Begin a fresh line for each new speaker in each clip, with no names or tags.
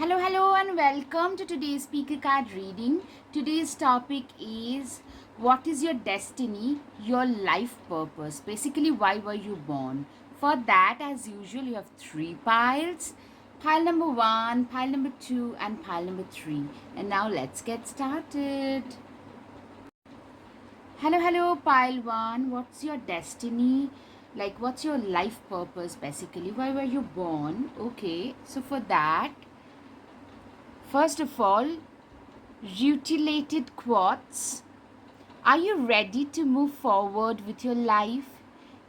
Hello, and welcome to today's speaker card reading. Today's topic is what is your destiny, your life purpose? Basically, why were you born? For that, as usual, you have three piles: pile number one, pile number two, and pile number three. And now let's get started. Hello, pile one. What's your destiny? Like, what's your life purpose basically? Why were you born? Okay, so for that, first of all, rutilated quartz. Are you ready to move forward with your life?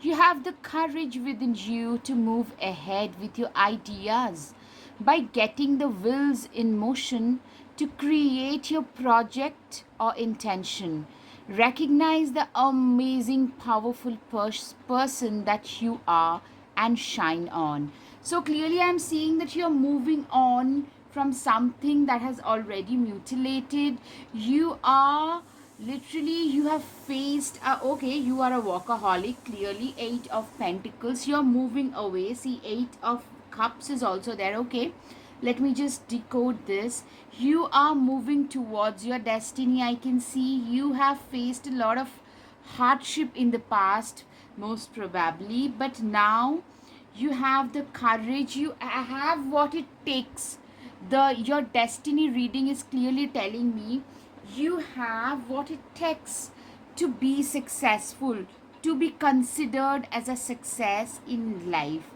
You have the courage within you to move ahead with your ideas by getting the wheels in motion to create your project or intention. Recognize the amazing, powerful person that you are and shine on. So clearly, I'm seeing that you're moving on from something that has already mutilated. You are literally, you have faced okay, you are a workaholic. Clearly, eight of pentacles, you're moving away. See, eight of cups is also there. Okay, let me just decode this. You are moving towards your destiny. I can see you have faced a lot of hardship in the past, most probably, but now you have the courage, you have what it takes. The your destiny reading is clearly telling me you have what it takes to be successful, to be considered as a success in life,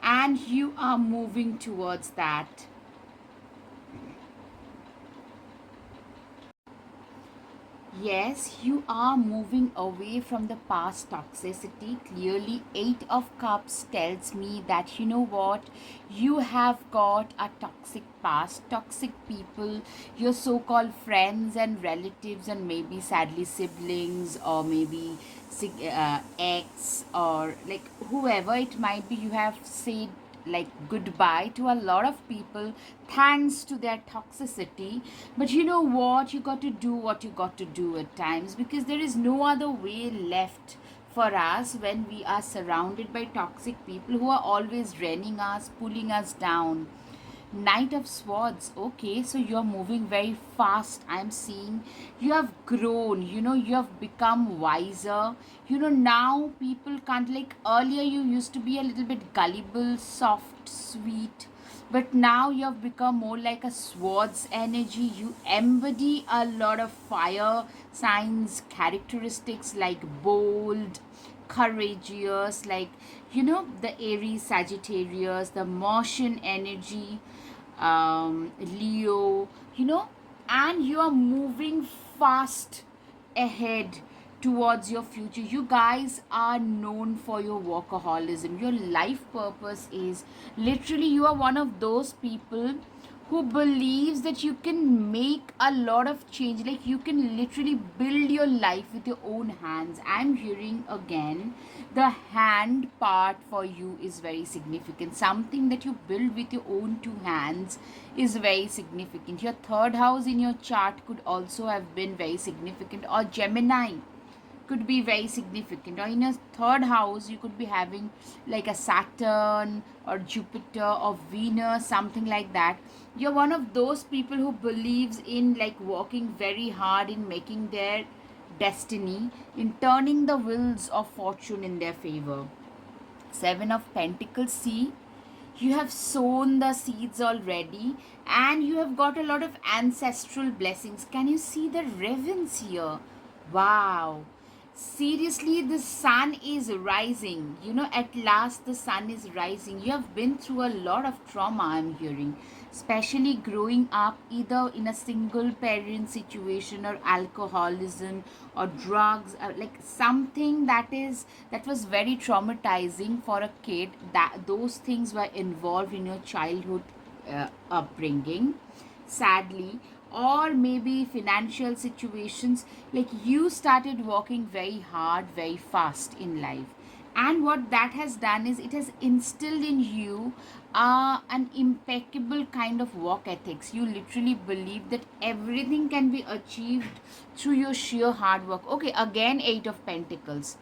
and you are moving towards that. Yes, you are moving away from the past toxicity. Clearly, Eight of Cups tells me that you know what? You have got a toxic past, toxic people, your so called friends and relatives, and maybe sadly siblings, or maybe ex, or like whoever it might be. You have said like goodbye to a lot of people thanks to their toxicity. But you know what, you got to do what you got to do at times, because there is no other way left for us when we are surrounded by toxic people who are always draining us, pulling us down. Knight of Swords. Okay, so you're moving very fast. I'm seeing you have grown, you have become wiser. Now people can't, like earlier, you used to be a little bit gullible, soft, sweet. But now you have become more like a swords energy. You embody a lot of fire signs, characteristics like bold, courageous, like the Aries, Sagittarius, the Martian energy, Leo, and you are moving fast ahead towards your future. You guys are known for your workaholism. Your life purpose is literally, you are one of those people who believes that you can make a lot of change, like you can literally build your life with your own hands. I'm hearing again the hand part for you is very significant. Something that you build with your own two hands is very significant. Your third house in your chart could also have been very significant, or Gemini could be very significant, or in a third house you could be having like a Saturn or Jupiter or Venus, something like that. You're one of those people who believes in like working very hard in making their destiny, in turning the wheels of fortune in their favor. Seven of Pentacles. See, you have sown the seeds already, and you have got a lot of ancestral blessings. Can you see the ravens here? Wow, seriously, the sun is rising. At last the sun is rising. You have been through a lot of trauma, I'm hearing, especially growing up either in a single parent situation, or alcoholism, or drugs, like something that was very traumatizing for a kid. That those things were involved in your childhood upbringing, sadly. Or maybe financial situations, like you started working very hard very fast in life, and what that has done is it has instilled in you an impeccable kind of work ethics. You literally believe that everything can be achieved through your sheer hard work. Okay, again, Eight of Pentacles.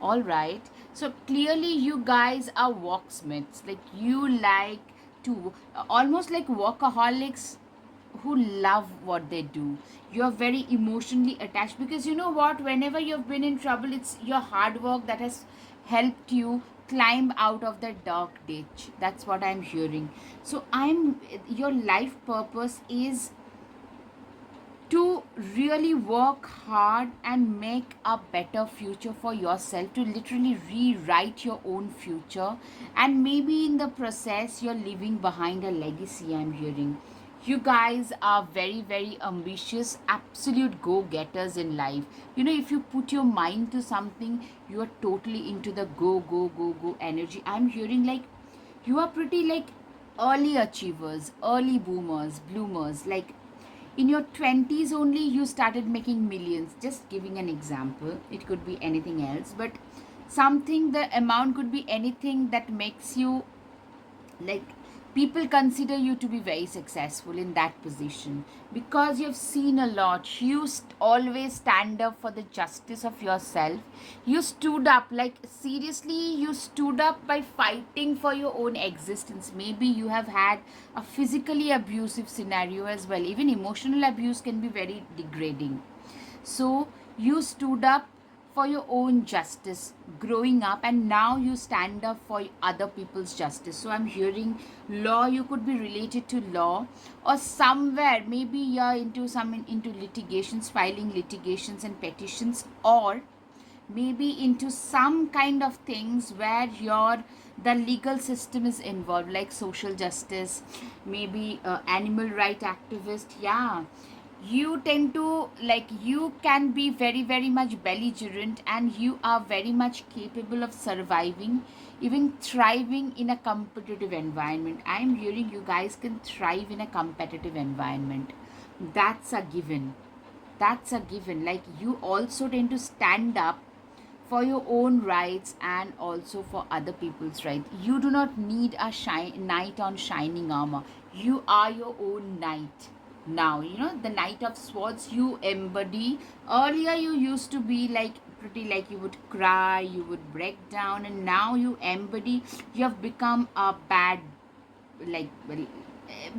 All right, so clearly you guys are worksmiths. Like you like to almost like workaholics who love what they do. You're very emotionally attached because you know what, whenever you've been in trouble, it's your hard work that has helped you climb out of that dark ditch. That's what I'm hearing. So I'm your life purpose is to really work hard and make a better future for yourself, to literally rewrite your own future, and maybe in the process you're leaving behind a legacy. I'm hearing you guys are very very ambitious, absolute go-getters in life. You know, if you put your mind to something, you are totally into the go go go go energy. I'm hearing like you are pretty like early achievers, early boomers, bloomers. Like in your 20s only you started making millions, just giving an example. It could be anything else, but something, the amount could be anything that makes you like people consider you to be very successful in that position because you've seen a lot. You always stand up for the justice of yourself. You stood up, like seriously, you stood up by fighting for your own existence. Maybe you have had a physically abusive scenario as well. Even emotional abuse can be very degrading. So you stood up for your own justice growing up, and now you stand up for other people's justice. So I'm hearing law, you could be related to law, or somewhere maybe you're into into litigations, filing litigations and petitions, or maybe into some kind of things where your the legal system is involved, like social justice, maybe animal right activist. Yeah, you tend to like, you can be very very much belligerent, and you are very much capable of surviving, even thriving in a competitive environment. I am hearing you guys can thrive in a competitive environment. That's a given. That's a given. Like you also tend to stand up for your own rights and also for other people's rights. You do not need a knight on shining armor. You are your own knight now. You know, the knight of swords you embody. Earlier you used to be like pretty, like you would cry, you would break down, and now you embody, you have become a like well,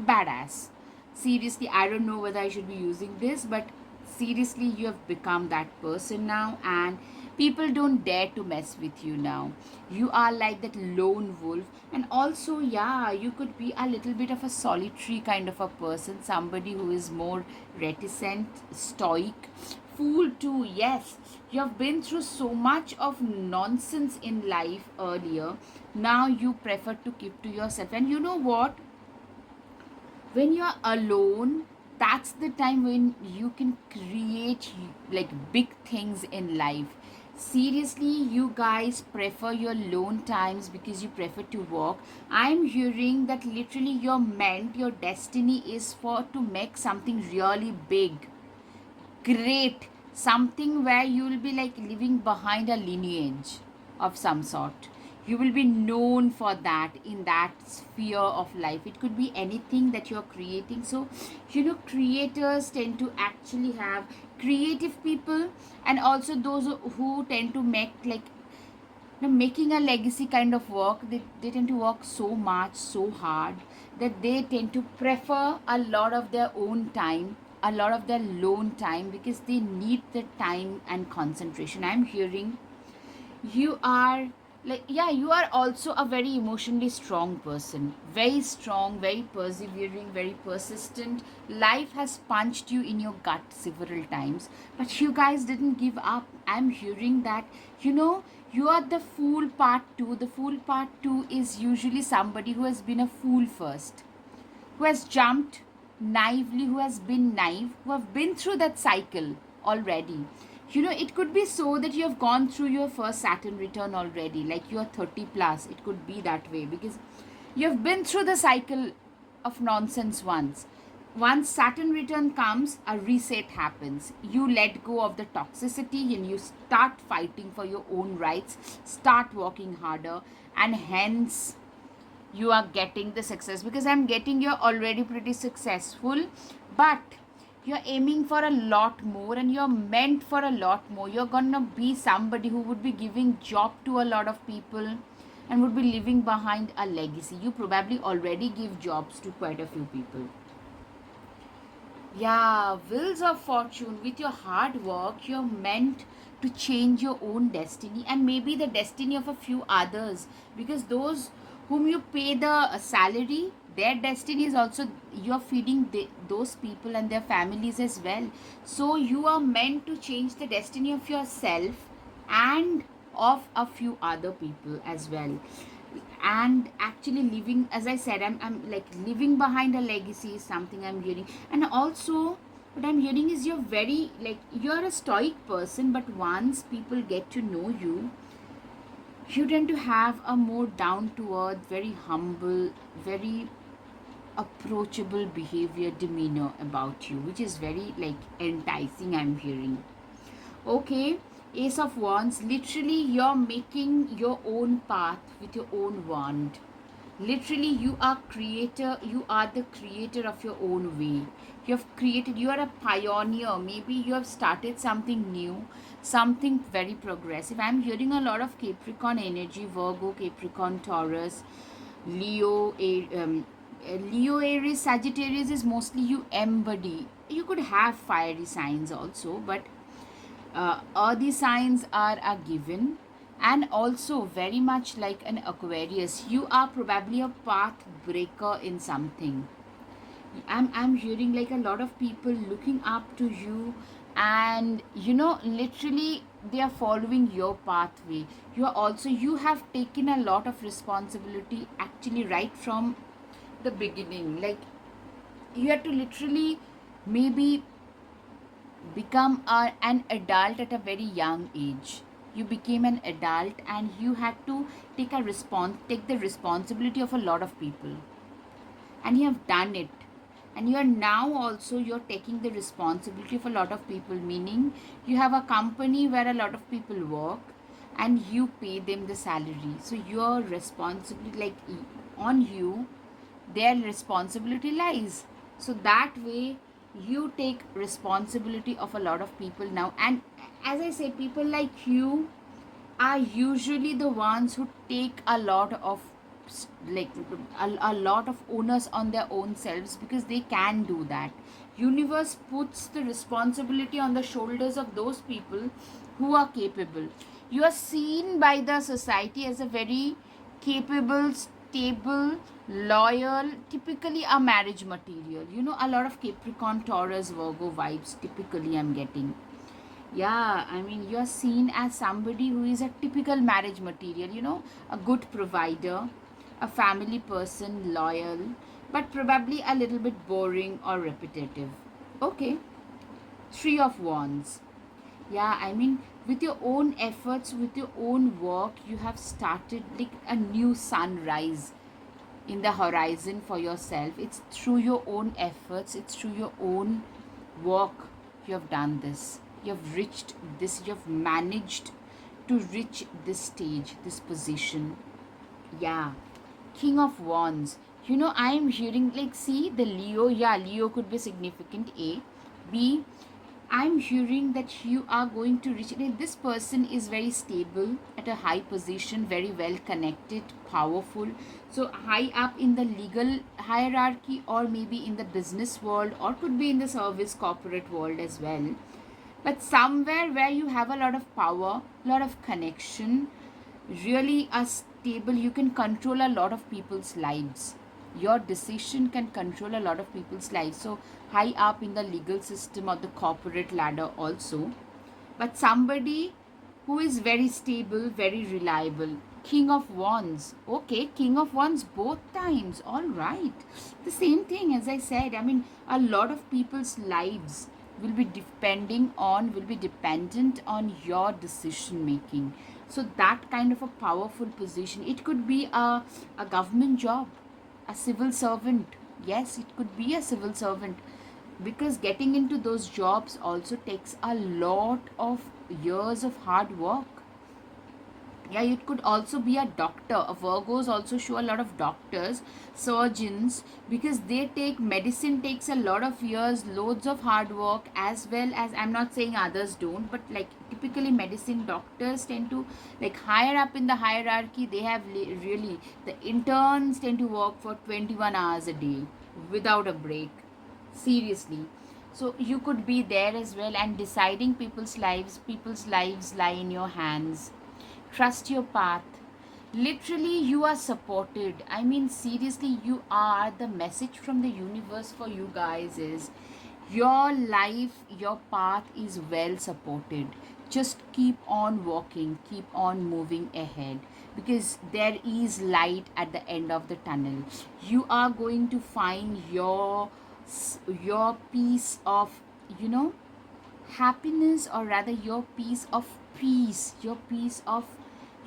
badass. Seriously, I don't know whether I should be using this, but seriously, you have become that person now, and people don't dare to mess with you now. You are like that lone wolf. And also, yeah, you could be a little bit of a solitary kind of a person, somebody who is more reticent, stoic, fool too. Yes, you have been through so much of nonsense in life earlier. Now you prefer to keep to yourself. And you know what, when you're alone, that's the time when you can create like big things in life. Seriously, you guys prefer your lone times because you prefer to walk. I'm hearing that literally your meant, your destiny is for to make something really big, great, something where you will be like leaving behind a lineage of some sort. You will be known for that in that sphere of life. It could be anything that you're creating. So you know, creators tend to actually have creative people, and also those who tend to make like, you know, making a legacy kind of work. They tend to work so much, so hard, that they tend to prefer a lot of their own time, a lot of their lone time, because they need the time and concentration. I'm hearing you are like, yeah, you are also a very emotionally strong person, very strong, very persevering, very persistent. Life has punched you in your gut several times, but you guys didn't give up. I'm hearing that, you know, you are the fool part 2. The fool part 2 is usually somebody who has been a fool first, who has jumped naively, who has been naive, who have been through that cycle already. You know, it could be so that you have gone through your first Saturn return already, like you are 30 plus. It could be that way because you have been through the cycle of nonsense once. Once Saturn return comes, a reset happens. You let go of the toxicity and you start fighting for your own rights, start working harder, and hence you are getting the success. Because I'm getting you're already pretty successful, but you're aiming for a lot more and you're meant for a lot more. You're gonna be somebody who would be giving job to a lot of people, and would be leaving behind a legacy. You probably already give jobs to quite a few people. Yeah, wheels of fortune. With your hard work, you're meant to change your own destiny and maybe the destiny of a few others. Because those whom you pay the salary, their destiny is also, you're feeding those people and their families as well. So you are meant to change the destiny of yourself and of a few other people as well. And actually living, as I said, I'm like living behind a legacy is something I'm hearing. And also what I'm hearing is you're very, like, you're a stoic person, but once people get to know you, you tend to have a more down to earth, very humble, very approachable behavior, demeanor about you, which is very like enticing, I'm hearing. Okay, Ace of Wands, literally you're making your own path with your own wand. Literally you are the creator of your own way. You are a pioneer. Maybe you have started something new, something very progressive. I'm hearing a lot of Capricorn energy, Virgo, Capricorn, Taurus, Leo, Leo, Aries, Sagittarius is mostly you embody. You could have fiery signs also, but earthy signs are a given. And also very much like an Aquarius, you are probably a path breaker in something. I'm hearing like a lot of people looking up to you, and literally they are following your pathway. You have taken a lot of responsibility actually right from the beginning. Like, you have to literally maybe become an adult at a very young age. You became an adult and you had to take the responsibility of a lot of people, and you have done it. And you are now also, you're taking the responsibility of a lot of people, meaning you have a company where a lot of people work and you pay them the salary. So your responsibility, like, on you, their responsibility lies. So that way you take responsibility of a lot of people now. And as I say, people like you are usually the ones who take a lot of, like, a lot of onus on their own selves, because they can do that. Universe puts the responsibility on the shoulders of those people who are capable. You are seen by the society as a very capable, stable, loyal, typically a marriage material. A lot of Capricorn, Taurus, Virgo vibes typically I'm getting. Yeah, I mean, you're seen as somebody who is a typical marriage material, a good provider, a family person, loyal, but probably a little bit boring or repetitive. Okay, Three of Wands. Yeah, I mean, with your own efforts, with your own work, you have started like a new sunrise in the horizon for yourself. It's through your own efforts, it's through your own work you have done this. You have reached this, you have managed to reach this stage, this position. Yeah, King of Wands. I am hearing, like, see the Leo. Yeah, Leo could be significant. A. B. I'm hearing that you are going to reach. Like, this person is very stable at a high position, very well connected, powerful. So high up in the legal hierarchy, or maybe in the business world, or could be in the service corporate world as well. But somewhere where you have a lot of power, lot of connection, really a stable, you can control a lot of people's lives. Your decision can control a lot of people's lives. So high up in the legal system or the corporate ladder also. But somebody who is very stable, very reliable. King of Wands. Okay, King of Wands both times. All right. The same thing as I said. I mean, a lot of people's lives will be dependent on your decision making. So that kind of a powerful position. It could be a government job, a civil servant. Yes, it could be a civil servant, because getting into those jobs also takes a lot of years of hard work. Yeah, it could also be a doctor. Virgos also show a lot of doctors, surgeons, because they take medicine, takes a lot of years, loads of hard work, as well as, I'm not saying others don't, but like typically medicine doctors tend to, like higher up in the hierarchy, they have really, the interns tend to work for 21 hours a day without a break. Seriously. So you could be there as well, and deciding people's lives lie in your hands. Trust your path. Literally, you are supported. I mean, seriously, you are. The message from the universe for you guys is your life, your path is well supported. Just keep on walking, keep on moving ahead, because there is light at the end of the tunnel. You are going to find your piece of, you know, happiness, or rather your piece of peace, your piece of,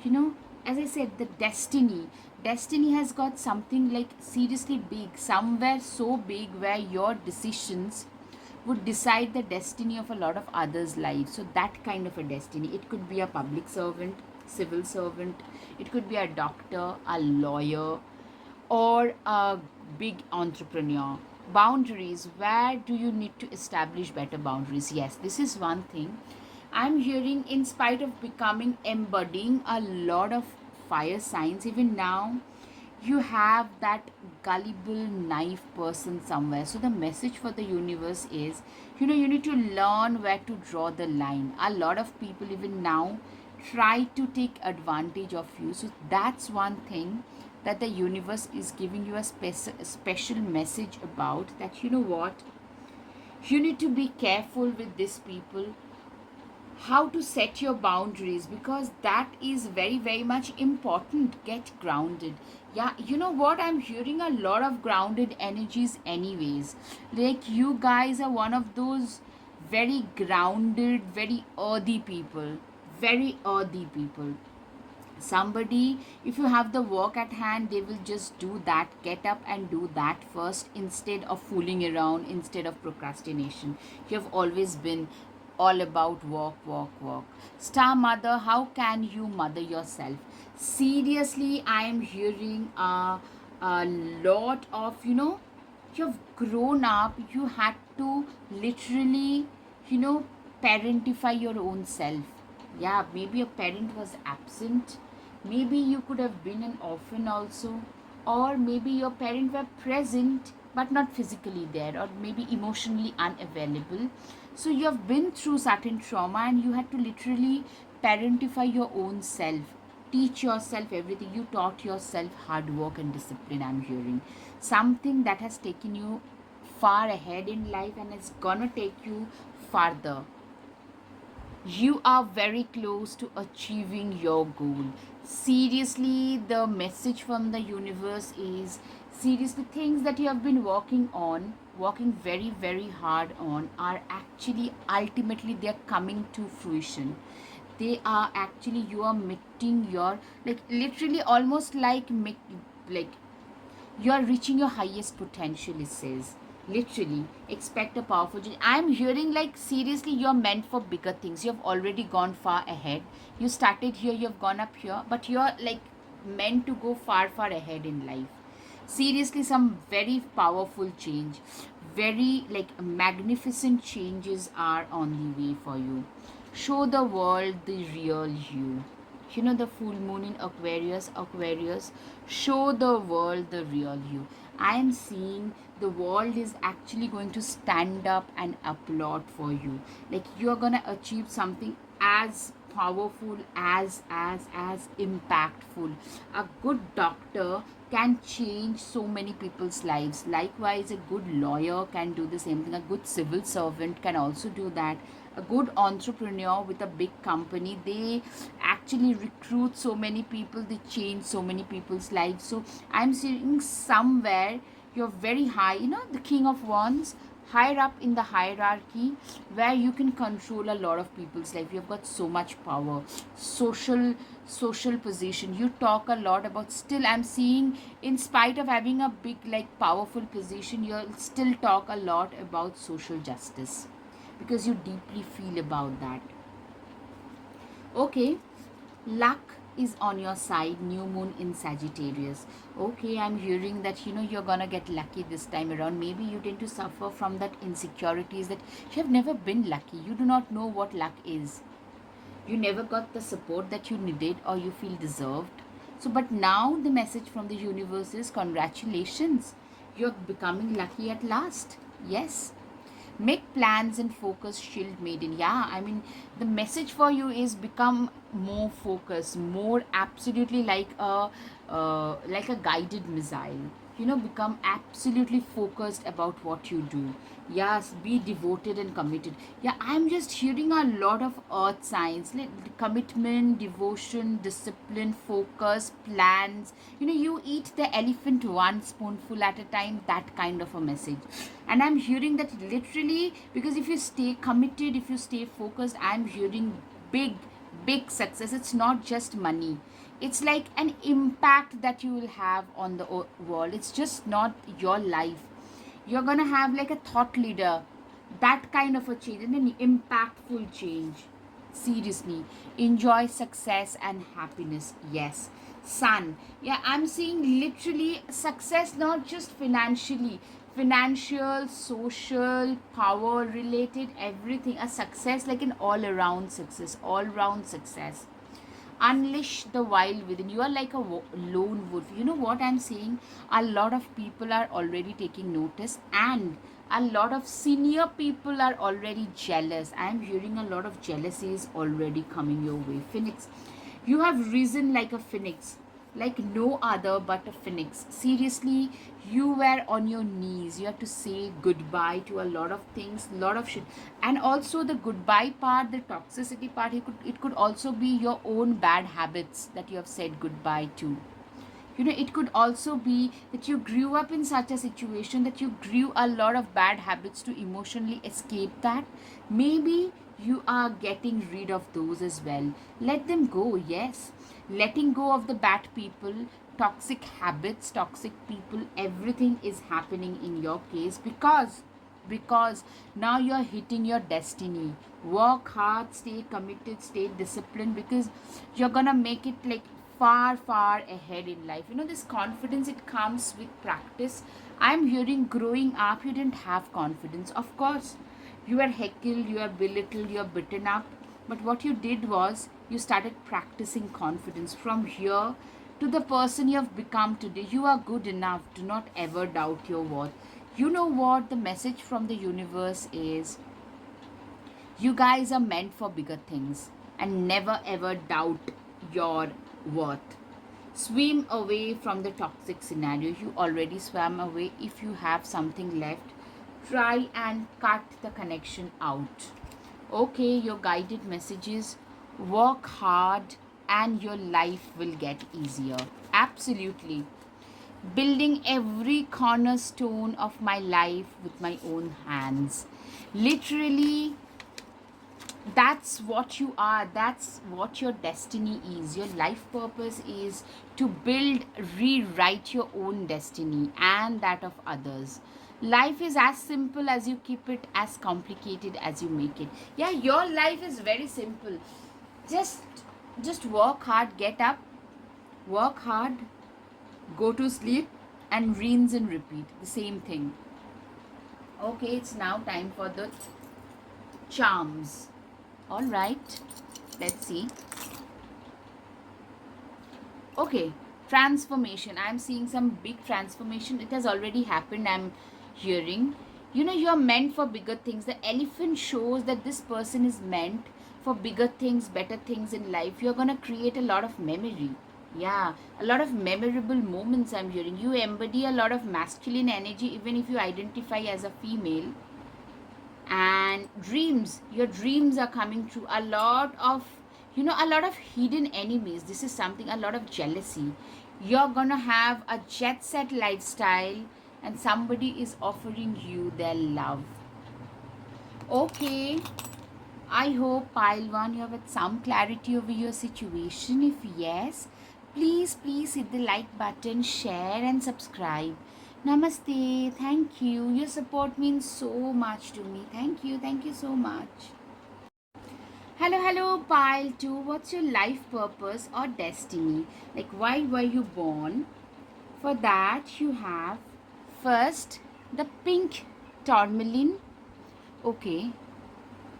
you know, as I said, the destiny has got something like seriously big, somewhere so big, where your decisions would decide the destiny of a lot of others lives. So that kind of a destiny, it could be a public servant, civil servant, it could be a doctor, a lawyer, or a big entrepreneur. Boundaries, where do you need to establish better boundaries? Yes, this is one thing I'm hearing. In spite of becoming, embodying a lot of fire signs, even now you have that gullible naive person somewhere. So the message for the universe is, you need to learn where to draw the line. A lot of people even now try to take advantage of you. So that's one thing that the universe is giving you a special message about, that you know what, you need to be careful with these people, how to set your boundaries, because that is very very much important. Get grounded. Yeah, you know what, I'm hearing a lot of grounded energies anyways. Like you guys are one of those very grounded, very earthy people, very earthy people. Somebody, if you have the work at hand, they will just do that, get up and do that first, instead of fooling around, instead of procrastination. You have always been all about work, work, work. Star mother, how can you mother yourself? Seriously, I am hearing a lot of, you've grown up, you had to literally, you know parentify your own self. Yeah, maybe a parent was absent, maybe you could have been an orphan also, or maybe your parents were present but not physically there, or maybe emotionally unavailable. So you have been through certain trauma, and you had to literally parentify your own self, teach yourself everything. You taught yourself hard work and discipline, I'm hearing. Something that has taken you far ahead in life, and it's gonna take you farther. You are very close to achieving your goal. Seriously, the message from the universe is, seriously, things that you have been working on, working very very hard on, are actually ultimately they're coming to fruition. They are actually, you are meeting your, like literally almost like like you are reaching your highest potential, it says. Literally, expect a powerful change. I'm hearing like seriously, you're meant for bigger things. You've already gone far ahead. You started here, you've gone up here, but you're like meant to go far, far ahead in life. Seriously, some very powerful change, very like magnificent changes are on the way for you. Show the world the real you. The full moon in Aquarius, show the world the real you. I am seeing the world is actually going to stand up and applaud for you. Like you're gonna achieve something as powerful, as impactful. A good doctor can change so many people's lives. Likewise, a good lawyer can do the same thing. A good civil servant can also do that. A good entrepreneur with a big company, they actually recruit so many people, they change so many people's lives. So I'm seeing somewhere you're very high, the king of wands, higher up in the hierarchy, where you can control a lot of people's life. You've got so much power, social position. You talk a lot about, still I'm seeing, in spite of having a big like powerful position, you'll still talk a lot about social justice, because you deeply feel about that. Okay, luck. is on your side, new moon in Sagittarius. Okay, I'm hearing that you're gonna get lucky this time around. Maybe you tend to suffer from that insecurities that you have never been lucky. You do not know what luck is. You never got the support that you needed or you feel deserved. So, but now the message from the universe is congratulations. You're becoming lucky at last. Yes, make plans and focus, shield maiden. Yeah, I mean, the message for you is become more focused, more absolutely like a guided missile. Become absolutely focused about what you do. Yes, be devoted and committed. Yeah, I'm just hearing a lot of earth signs like commitment, devotion, discipline, focus, plans. You eat the elephant one spoonful at a time, that kind of a message. And I'm hearing that literally because if you stay committed, if you stay focused, I'm hearing big, big success. It's not just money, it's like an impact that you will have on the world. It's just not your life. You're gonna have like a thought leader, that kind of a change and an impactful change. Seriously, enjoy success and happiness. Yes, sun. Yeah, I'm seeing literally success, not just financially, financial, social, power related, everything. A success, like an all around success, all round success. Unleash the wild within. You are like a lone wolf. You know what I'm saying? A lot of people are already taking notice, and a lot of senior people are already jealous. I'm hearing a lot of jealousy is already coming your way, Phoenix. You have risen like a phoenix, like no other but a phoenix. Seriously, you were on your knees. You have to say goodbye to a lot of things, lot of shit. And also the goodbye part, the toxicity part, it could also be your own bad habits that you have said goodbye to. It could also be that you grew up in such a situation that you grew a lot of bad habits to emotionally escape that. Maybe you are getting rid of those as well. Let them go. Yes, letting go of the bad people, toxic habits, toxic people, everything is happening in your case because now you're hitting your destiny. Work hard, stay committed, stay disciplined, because you're gonna make it like far far ahead in life. This confidence, it comes with practice. I'm hearing growing up you didn't have confidence. Of course, you were heckled, you were belittled, you were beaten up, but what you did was you started practicing confidence. From here to the person you have become today, you are good enough. Do not ever doubt your worth. You know what the message from the universe is? You guys are meant for bigger things, and never ever doubt your worth. Swim away from the toxic scenario. You already swam away. If you have something left, try and cut the connection out. Okay, your guided messages: work hard and your life will get easier. Absolutely. Building every cornerstone of my life with my own hands. Literally, that's what you are. That's what your destiny is. Your life purpose is to build, rewrite your own destiny and that of others. Life is as simple as you keep it, as complicated as you make it. Yeah, your life is very simple. Just just work hard, get up, work hard, go to sleep, and rinse and repeat the same thing. Okay, it's now time for the charms. All right, let's see. Okay, transformation. I'm seeing some big transformation. It has already happened. I'm hearing. You're meant for bigger things. The elephant shows that this person is meant for bigger things, better things in life. You're gonna create a lot of memory. Yeah, a lot of memorable moments. I'm hearing. You embody a lot of masculine energy, even if you identify as a female. And dreams, your dreams are coming true. A lot of, a lot of hidden enemies. This is something, a lot of jealousy. You're gonna have a jet set lifestyle, and somebody is offering you their love. Okay, I hope pile one you have had some clarity over your situation. If yes, please hit the like button, share and subscribe. Namaste. Thank you. Your support means so much to me. Thank you so much. Hello, hello, pile 2. What's your life purpose or destiny? Like, why were you born? For that, you have first the pink tourmaline. Okay.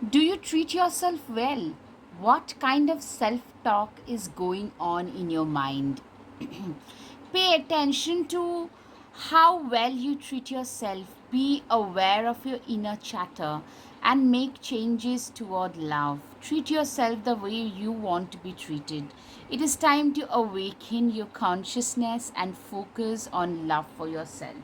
Do you treat yourself well? What kind of self talk is going on in your mind? Pay attention to how well you treat yourself. Be aware of your inner chatter and make changes toward love. Treat yourself the way you want to be treated. It is time to awaken your consciousness and focus on love for yourself.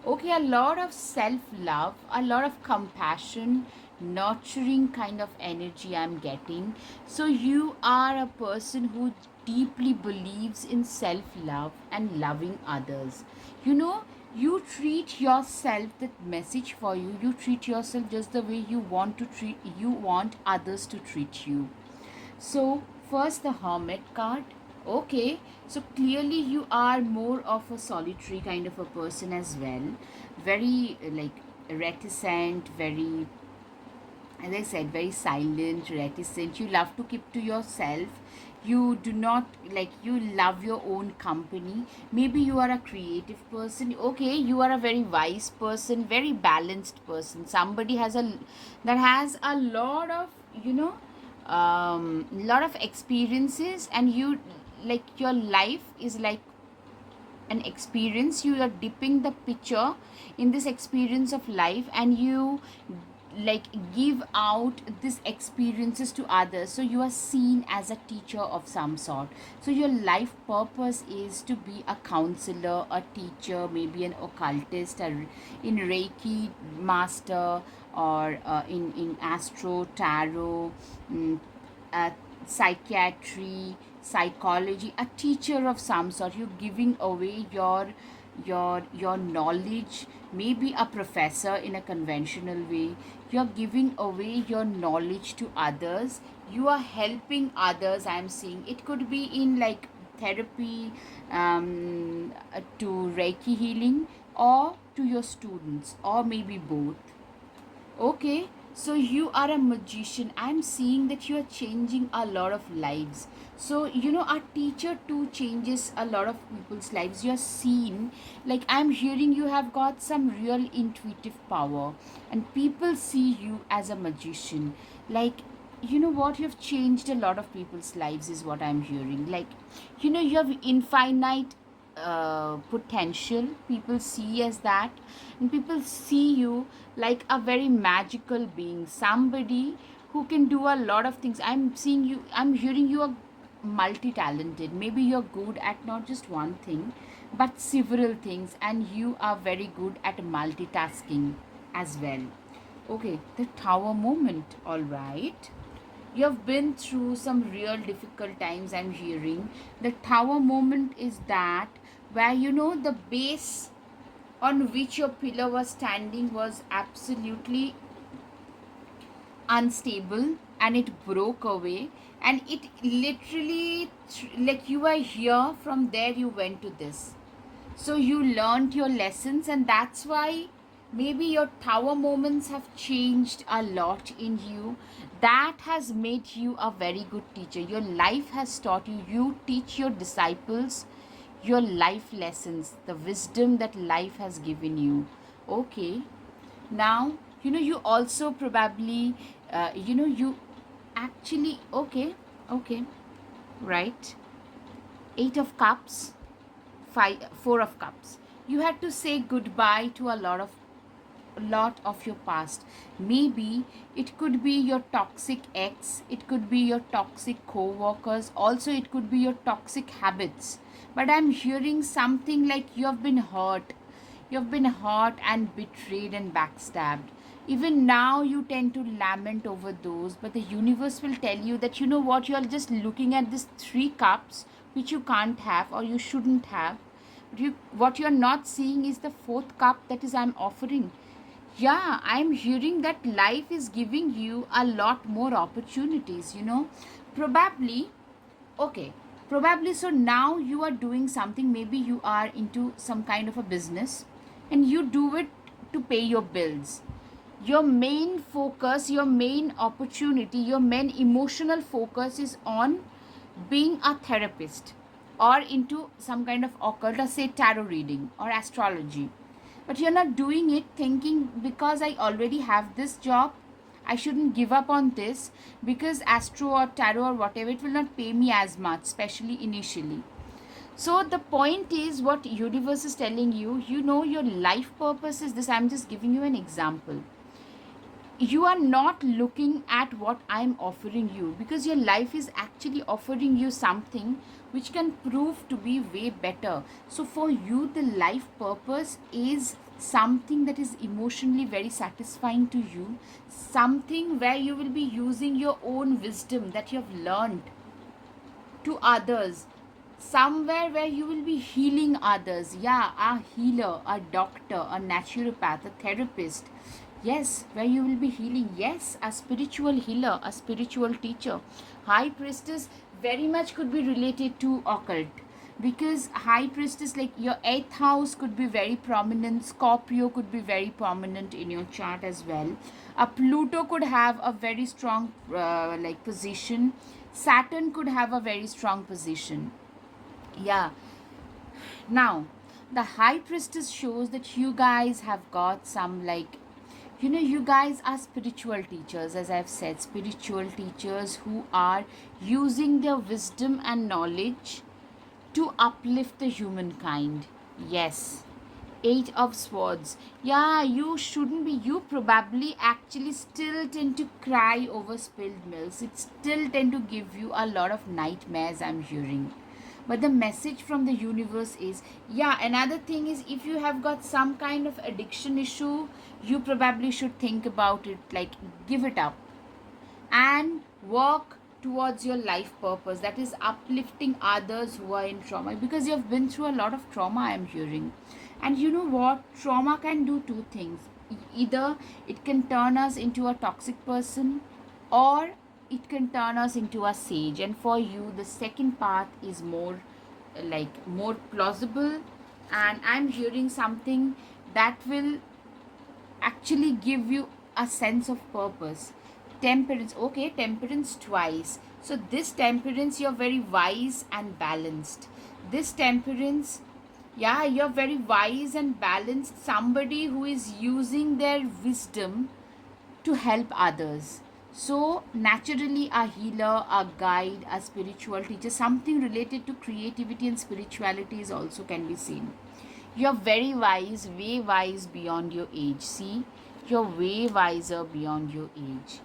Okay, a lot of self love, a lot of compassion, nurturing kind of energy I'm getting. So, you are a person who deeply believes in self love and loving others. You know, you treat yourself, that message for you, you treat yourself just the way you want others to treat you. So, first the Hermit card. Okay, so clearly you are more of a solitary kind of a person as well. Very like reticent, very, as I said, very silent, reticent. You love to keep to yourself. You do not like, you love your own company. Maybe you are a creative person. Okay, you are a very wise person, very balanced person. Somebody has a that has a lot of, lot of experiences, and you like your life is like an experience. You are dipping the picture in this experience of life, and you like give out these experiences to others, so you are seen as a teacher of some sort. So your life purpose is to be a counselor, a teacher, maybe an occultist, in reiki master, or in astro tarot, mm, psychiatry, psychology, a teacher of some sort. You're giving away your knowledge, maybe a professor in a conventional way. You're giving away your knowledge to others. You are helping others. I'm seeing it could be in like therapy, to reiki healing, or to your students, or maybe both. Okay, so you are a magician. I'm seeing that you are changing a lot of lives. So, a teacher too changes a lot of people's lives. You're seen, like, I'm hearing you have got some real intuitive power, and people see you as a magician. Like, you know what, you've changed a lot of people's lives, is what I'm hearing. Like, you have infinite potential. People see as that, and people see you like a very magical being, somebody who can do a lot of things. I'm seeing you, I'm hearing you are multi-talented. Maybe you're good at not just one thing but several things, and you are very good at multitasking as well. Okay, the tower moment. All right, you have been through some real difficult times. I'm hearing the tower moment is that where, the base on which your pillar was standing was absolutely unstable, and it broke away, and it literally like you were here, from there you went to this. So you learned your lessons, and that's why maybe your tower moments have changed a lot in you. That has made you a very good teacher. Your life has taught you. You teach your disciples your life lessons, the wisdom that life has given you. Okay, now, you also probably, you actually, okay, right. Eight of cups, four of cups. You had to say goodbye to a lot of your past. Maybe it could be your toxic ex, it could be your toxic co-workers, also it could be your toxic habits. But I'm hearing something like you've been hurt and betrayed and backstabbed. Even now you tend to lament over those, but the universe will tell you that, you know what, you are just looking at these three cups which you can't have or you shouldn't have. What you're not seeing is the fourth cup, that is I'm offering. Yeah, I'm hearing that life is giving you a lot more opportunities, Probably, okay, probably. So now you are doing something, maybe you are into some kind of a business, and you do it to pay your bills. Your main focus, your main opportunity, your main emotional focus is on being a therapist or into some kind of occult, or say tarot reading or astrology. But you're not doing it thinking, because I already have this job, I shouldn't give up on this, because astro or tarot or whatever, it will not pay me as much, especially initially. So the point is, what universe is telling you, your life purpose is this. I'm just giving you an example. You are not looking at what I'm offering you, because your life is actually offering you something which can prove to be way better. So for you, the life purpose is something that is emotionally very satisfying to you, something where you will be using your own wisdom that you have learned to others, somewhere where you will be healing others. Yeah, a healer, a doctor, a naturopath, a therapist. Yes, where you will be healing. Yes, a spiritual healer, a spiritual teacher. High priestess very much could be related to occult, because high priestess, like your eighth house could be very prominent. Scorpio could be very prominent in your chart as well. A Pluto could have a very strong position. Saturn could have a very strong position. Yeah. Now, the high priestess shows that you guys have got some, like, you guys are spiritual teachers, as I've said, spiritual teachers who are using their wisdom and knowledge to uplift the humankind. Yes. Eight of Swords. Yeah, you shouldn't be. You probably actually still tend to cry over spilled milks. It still tend to give you a lot of nightmares, I'm hearing. But the message from the universe is, yeah, another thing is, if you have got some kind of addiction issue, you probably should think about it, like give it up and work towards your life purpose, that is uplifting others who are in trauma, because you have been through a lot of trauma, I'm hearing. And you know what, trauma can do two things. Either it can turn us into a toxic person, or it can turn us into a sage. And for you, the second path is more more plausible. And I'm hearing something that will actually give you a sense of purpose. Temperance. Okay, temperance twice. So this temperance, you're very wise and balanced. This temperance, yeah, you're very wise and balanced, somebody who is using their wisdom to help others. So naturally, a healer, a guide, a spiritual teacher, something related to creativity and spirituality is also can be seen. You're very wise, way wise beyond your age. See, you're way wiser beyond your age.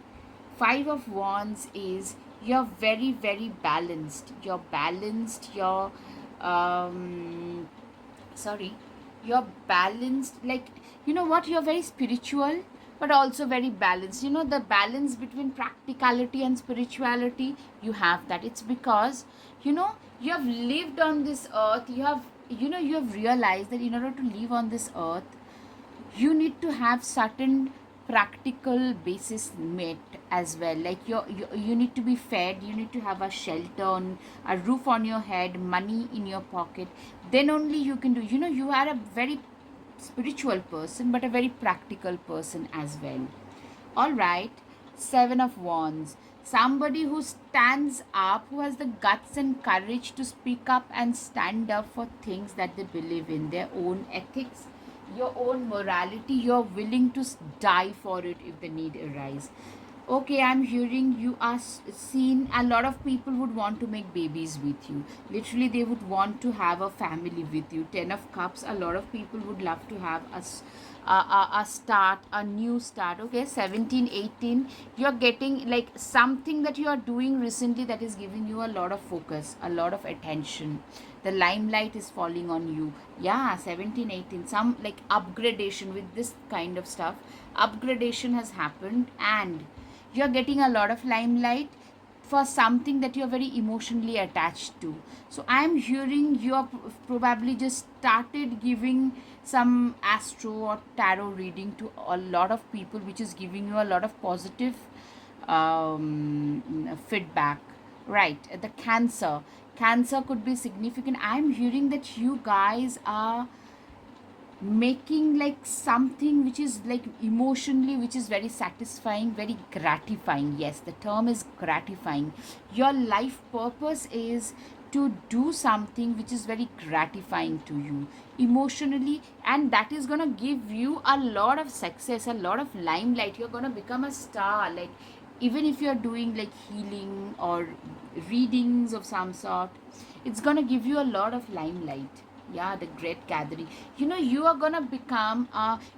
Five of Wands is, you're very, very balanced. You're balanced. Um, sorry, you're balanced. Like, you know what? You're very spiritual, but also very balanced. You know, the balance between practicality and spirituality, you have that. It's because, you have lived on this earth. You have realized that in order to live on this earth, you need to have certain practical basis met as well. Like you need to be fed, you need to have a shelter, on a roof on your head, money in your pocket. Then only you can do. You are a very spiritual person, but a very practical person as well. All right. Seven of Wands. Somebody who stands up, who has the guts and courage to speak up and stand up for things that they believe in, their own ethics, your own morality. You're willing to die for it if the need arise. Okay, I'm hearing you are seen. A lot of people would want to make babies with you. Literally, they would want to have a family with you. Ten of Cups. A lot of people would love to have a start, a new start. Okay, 17, 18. You're getting like something that you are doing recently that is giving you a lot of focus, a lot of attention. The limelight is falling on you. Yeah, 17, 18. Some like upgradation with this kind of stuff. Upgradation has happened, and you're getting a lot of limelight for something that you're very emotionally attached to. So I am hearing you're probably just started giving some astro or tarot reading to a lot of people, which is giving you a lot of positive feedback. Right. The Cancer could be significant. I'm hearing that you guys are making like something which is like emotionally, which is very satisfying, very gratifying. Yes, the term is gratifying. Your life purpose is to do something which is very gratifying to you emotionally, and that is going to give you a lot of success, a lot of limelight. You're going to become a star, like even if you're doing like healing or readings of some sort, it's going to give you a lot of limelight. Yeah, the great gathering. You are going to become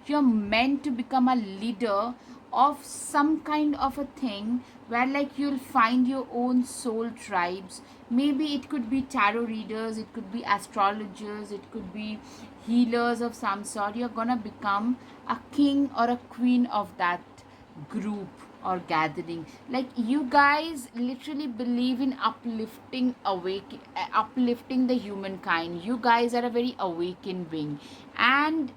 you're meant to become a leader of some kind of a thing, where like you'll find your own soul tribes. Maybe it could be tarot readers, it could be astrologers, it could be healers of some sort. You're going to become a king or a queen of that group or gathering. Like you guys literally believe in uplifting the humankind. You guys are a very awakened being, and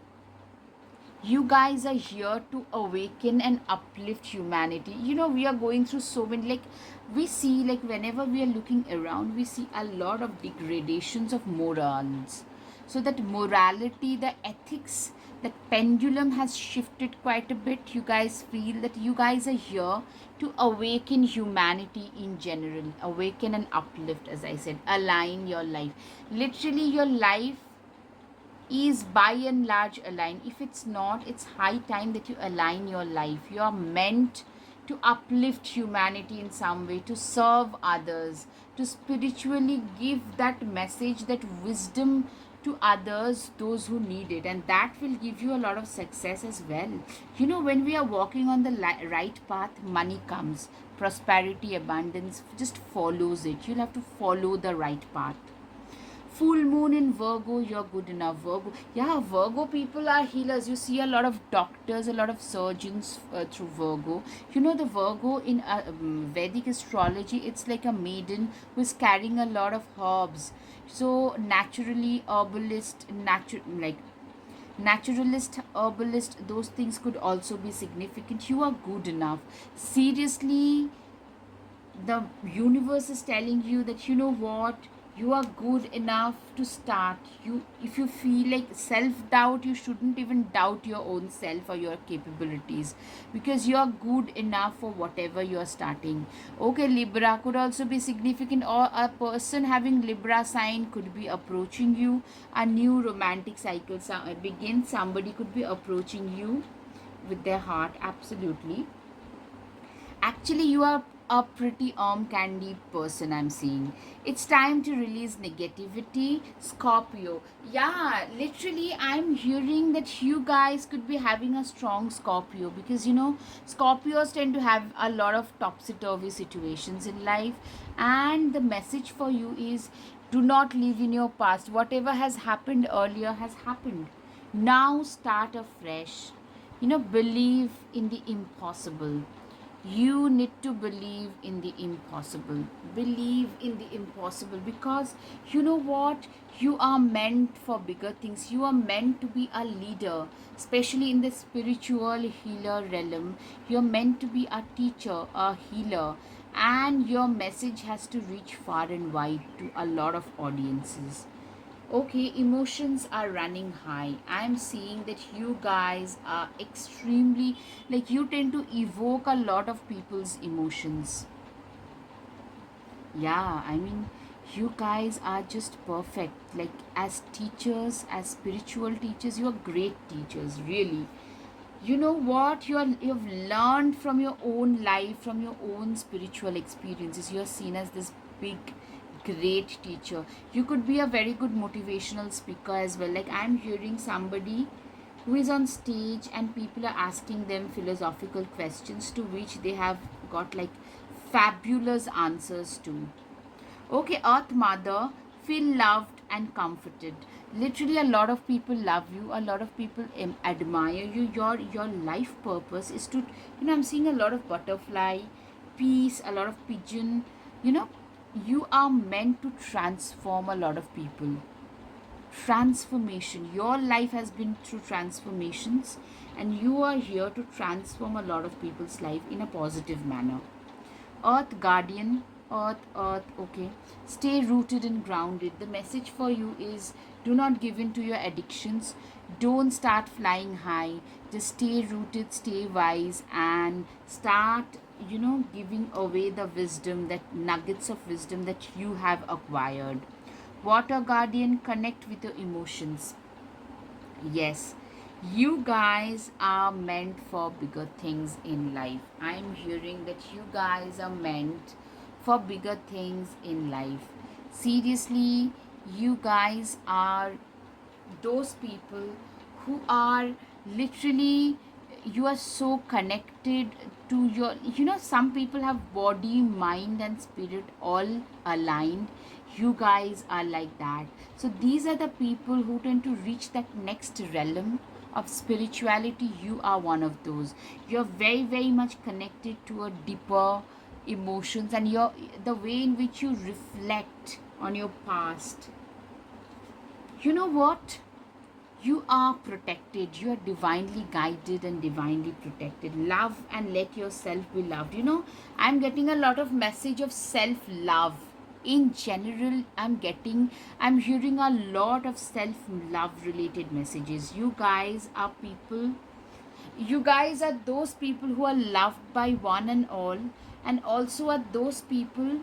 you guys are here to awaken and uplift humanity. We are going through so many, like we see, like whenever we are looking around, we see a lot of degradations of morals. So that morality, the ethics, that pendulum has shifted quite a bit. You guys feel that you guys are here to awaken humanity in general, awaken and uplift, as I said, align your life. Literally your life is by and large aligned. If it's not, it's high time that you align your life. You are meant to uplift humanity in some way, to serve others, to spiritually give that message, that wisdom to others, those who need it, and that will give you a lot of success as well. When we are walking on the right path, money comes, prosperity, abundance just follows it. You'll have to follow the right path. Full moon in Virgo, you're good enough. Virgo, yeah, Virgo people are healers. You see a lot of doctors, a lot of surgeons through Virgo. The Virgo in Vedic astrology, it's like a maiden who is carrying a lot of herbs. So naturally, naturalist, herbalist, those things could also be significant. You are good enough. Seriously, the universe is telling you that, you know what, you are good enough to start. If you feel like self doubt, you shouldn't even doubt your own self or your capabilities, because you are good enough for whatever you are starting. Okay, Libra could also be significant, or a person having Libra sign could be approaching you. A new romantic cycle begins. Somebody could be approaching you with their heart. Absolutely. Actually, you are a pretty arm candy person, I'm seeing. It's time to release negativity. Scorpio. Yeah, literally, I'm hearing that you guys could be having a strong Scorpio, because Scorpios tend to have a lot of topsy turvy situations in life. And the message for you is, do not live in your past. Whatever has happened earlier has happened. Now start afresh. Believe in the impossible. You need to believe in the impossible. Believe in the impossible, because you know what, you are meant for bigger things. You are meant to be a leader, especially in the spiritual healer realm. You're meant to be a teacher, a healer, and your message has to reach far and wide to a lot of audiences. Okay, emotions are running high. I'm seeing that you guys are extremely, like, you tend to evoke a lot of people's emotions. Yeah, I mean, you guys are just perfect. Like, as teachers, as spiritual teachers, you are great teachers, really. You know what, you've learned from your own life, from your own spiritual experiences. You're seen as this big great teacher. You could be a very good motivational speaker as well. Like, I'm hearing somebody who is on stage and people are asking them philosophical questions, to which they have got like fabulous answers to. Okay, Earth Mother, feel loved and comforted. Literally, a lot of people love you. A lot of people admire you. Your life purpose is to, I'm seeing a lot of butterfly, peace, a lot of pigeon. You know, you are meant to transform a lot of people. Transformation. Your life has been through transformations, and you are here to transform a lot of people's life in a positive manner. Earth Guardian, Earth, earth, okay. Stay rooted and grounded. The message for you is, do not give in to your addictions. Don't start flying high. Just stay rooted, stay wise, and start, giving away the wisdom, that nuggets of wisdom that you have acquired. Water Guardian, connect with your emotions. Yes, you guys are meant for bigger things in life. I'm hearing that you guys are meant for bigger things in life. Seriously, you guys are those people who are literally, you are so connected to your, some people have body, mind and spirit all aligned. You guys are like that. So these are the people who tend to reach that next realm of spirituality. You are one of those. You're very, very much connected to a deeper emotions, and your, the way in which you reflect on your past. You know what? You are protected. You are divinely guided and divinely protected. Love and let yourself be loved. I'm getting a lot of message of self love in general. I'm hearing a lot of self love related messages. You guys are those people who are loved by one and all, and also are those people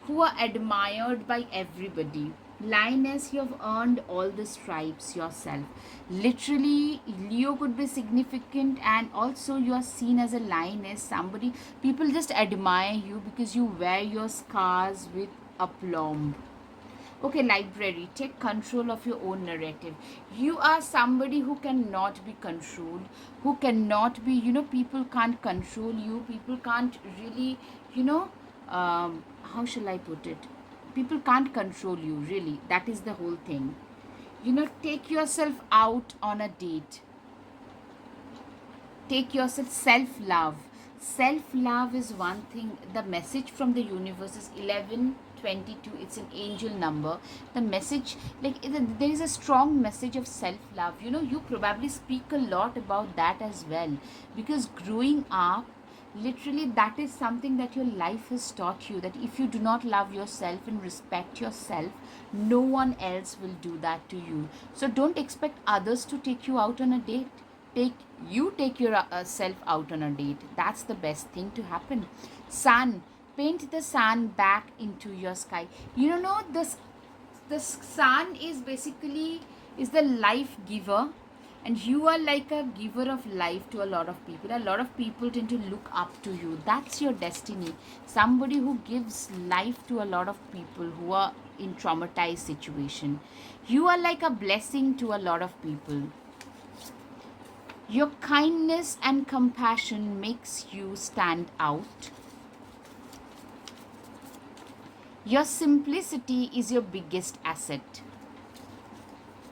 who are admired by everybody. Lioness, you have earned all the stripes yourself. Literally, Leo could be significant, and also you are seen as a lioness. Somebody, people just admire you because you wear your scars with aplomb. Okay, library, take control of your own narrative. You are somebody who cannot be controlled, who cannot be, people can't control you. People can't really, you know, how shall I put it? People can't control you, really. That is the whole thing. Take yourself out on a date. Take yourself, self love is one thing. The message from the universe is 1122. It's an angel number. The message, like, there is a strong message of self love. You probably speak a lot about that as well, because growing up, literally, that is something that your life has taught you, that if you do not love yourself and respect yourself, no one else will do that to you. So don't expect others to take you out on a date. Take yourself out on a date. That's the best thing to happen. Sun, paint the sun back into your sky. The sun is basically is the life giver, and you are like a giver of life to a lot of people. A lot of people tend to look up to you. That's your destiny. Somebody who gives life to a lot of people who are in traumatized situation. You are like a blessing to a lot of people. Your kindness and compassion makes you stand out. Your simplicity is your biggest asset.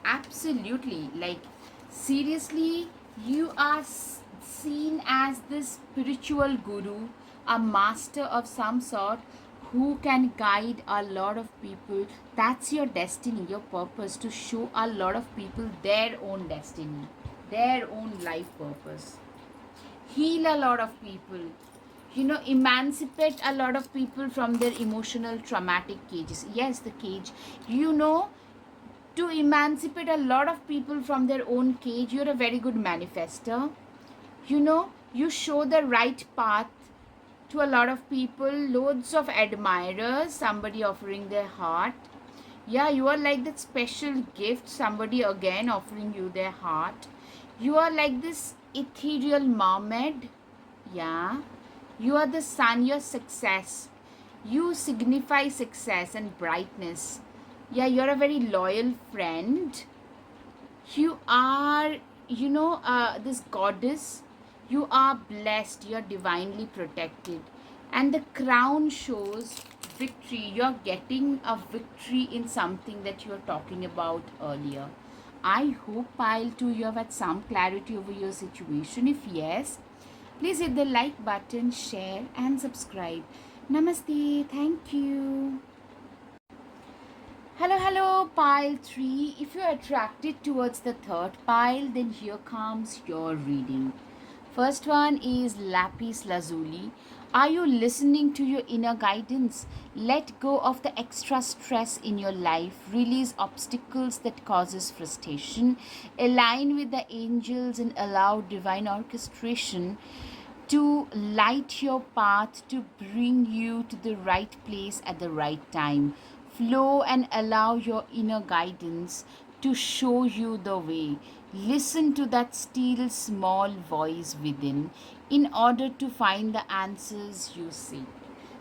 Absolutely. Like, seriously, you are seen as this spiritual guru, a master of some sort, who can guide a lot of people. That's your destiny, your purpose, to show a lot of people their own destiny, their own life purpose. Heal a lot of people. Emancipate a lot of people from their emotional traumatic cages. Yes, the cage. To emancipate a lot of people from their own cage. You're a very good manifester. You show the right path to a lot of people. Loads of admirers, somebody offering their heart. Yeah, you are like that special gift, somebody again offering you their heart. You are like this ethereal mermaid. Yeah, you are the sun, your success. You signify success and brightness. Yeah, you're a very loyal friend. You are, this goddess. You are blessed. You're divinely protected. And the crown shows victory. You're getting a victory in something that you were talking about earlier. I hope, Pile 2, you have had some clarity over your situation. If yes, please hit the like button, share and subscribe. Namaste. Thank you. Hello, pile 3. If you're attracted towards the third pile, then here comes your reading. First one is Lapis Lazuli. Are you listening to your inner guidance? Let go of the extra stress in your life. Release obstacles that causes frustration. Align with the angels and allow divine orchestration to light your path, to bring you to the right place at the right time. Flow and allow your inner guidance to show you the way. Listen to that still small voice within in order to find the answers you seek.